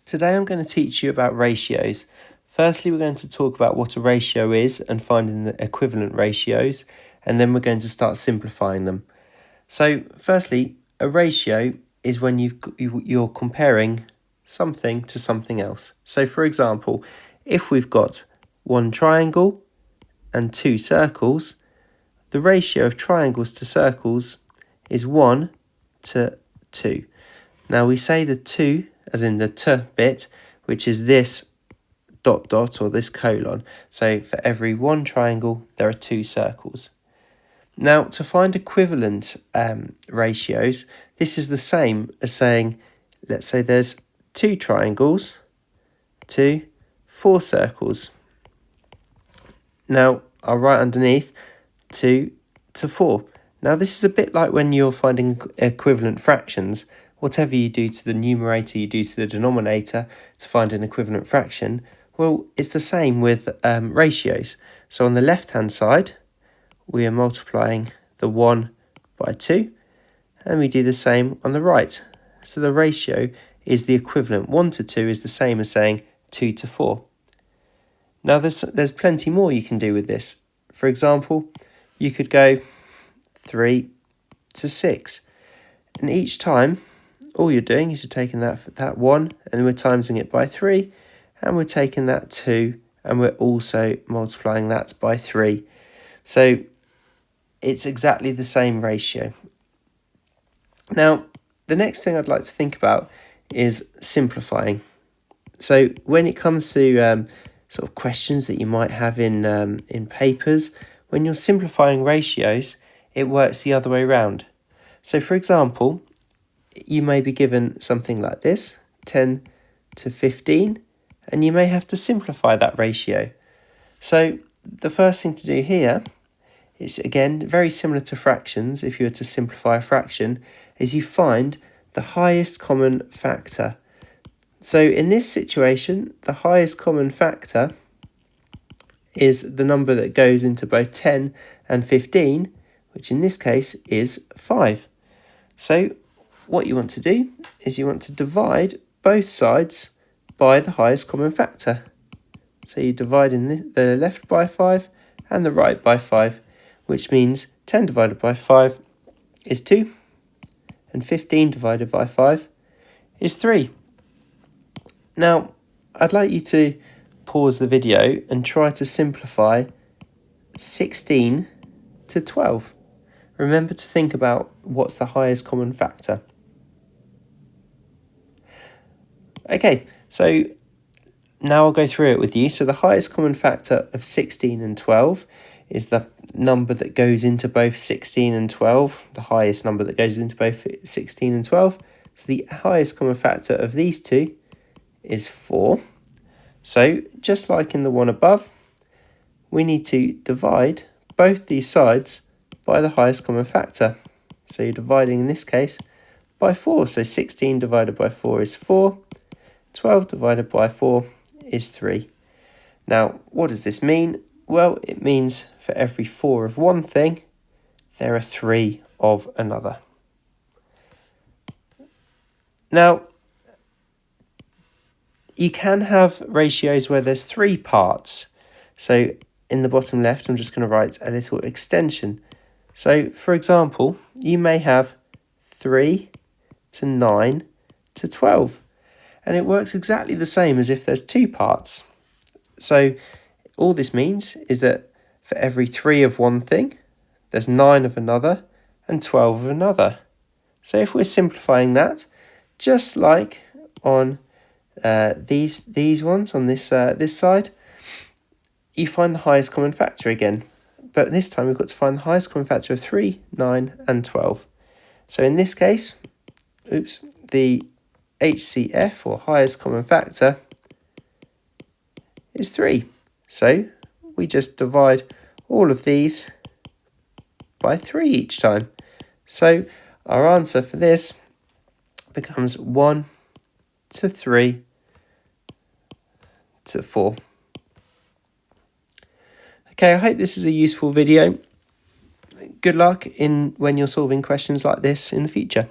Today I'm going to teach you about ratios. Firstly, we're going to talk about what a ratio is and finding the equivalent ratios, and then we're going to start simplifying them. So firstly, a ratio is when you're comparing something to something else. So for example, if we've got one triangle and two circles, the ratio of triangles to circles is 1 to 2. Now we say the 2 as in the t bit, which is this dot dot or this colon. So for every one triangle, there are two circles. Now to find equivalent ratios, this is the same as saying, let's say there's 2 triangles to 4 circles. Now I'll write underneath 2 to 4. Now this is a bit like when you're finding equivalent fractions. Whatever you do to the numerator, you do to the denominator to find an equivalent fraction. Well, it's the same with ratios. So on the left-hand side, we are multiplying the 1 by 2, and we do the same on the right. So the ratio is the equivalent. 1 to 2 is the same as saying 2 to 4. Now there's plenty more you can do with this. For example, you could go 3 to 6, and each time all you're doing is you're taking that 1 and we're timesing it by 3, and we're taking that 2 and we're also multiplying that by 3. So it's exactly the same ratio. Now, the next thing I'd like to think about is simplifying. So when it comes to sort of questions that you might have in papers, when you're simplifying ratios, it works the other way around. So for example, you may be given something like this, 10 to 15, and you may have to simplify that ratio. So the first thing to do here is, again, very similar to fractions. If you were to simplify a fraction, is you find the highest common factor. So in this situation, the highest common factor is the number that goes into both 10 and 15, which in this case is 5. So what you want to do is you want to divide both sides by the highest common factor. So you divide in the left by 5 and the right by 5, which means 10 divided by 5 is 2, and 15 divided by 5 is 3. Now, I'd like you to pause the video and try to simplify 16 to 12. Remember to think about what's the highest common factor. Okay, so now I'll go through it with you. So the highest common factor of 16 and 12 is the number that goes into both 16 and 12, the highest number that goes into both 16 and 12. So the highest common factor of these two is 4. So just like in the one above, we need to divide both these sides by the highest common factor. So you're dividing in this case by 4. So 16 divided by 4 is 4. 12 divided by 4 is 3. Now, what does this mean? Well, it means for every 4 of one thing, there are 3 of another. Now, you can have ratios where there's 3 parts. So in the bottom left, I'm just going to write a little extension. So for example, you may have 3 to 9 to 12. And it works exactly the same as if there's 2 parts. So all this means is that for every 3 of one thing, there's 9 of another and 12 of another. So if we're simplifying that, just like on these ones on this side, you find the highest common factor again. But this time we've got to find the highest common factor of 3, 9 and 12. So in this case, the HCF, or highest common factor, is 3. So we just divide all of these by 3 each time. So our answer for this becomes 1 to 3 to 4. Okay, I hope this is a useful video. Good luck when you're solving questions like this in the future.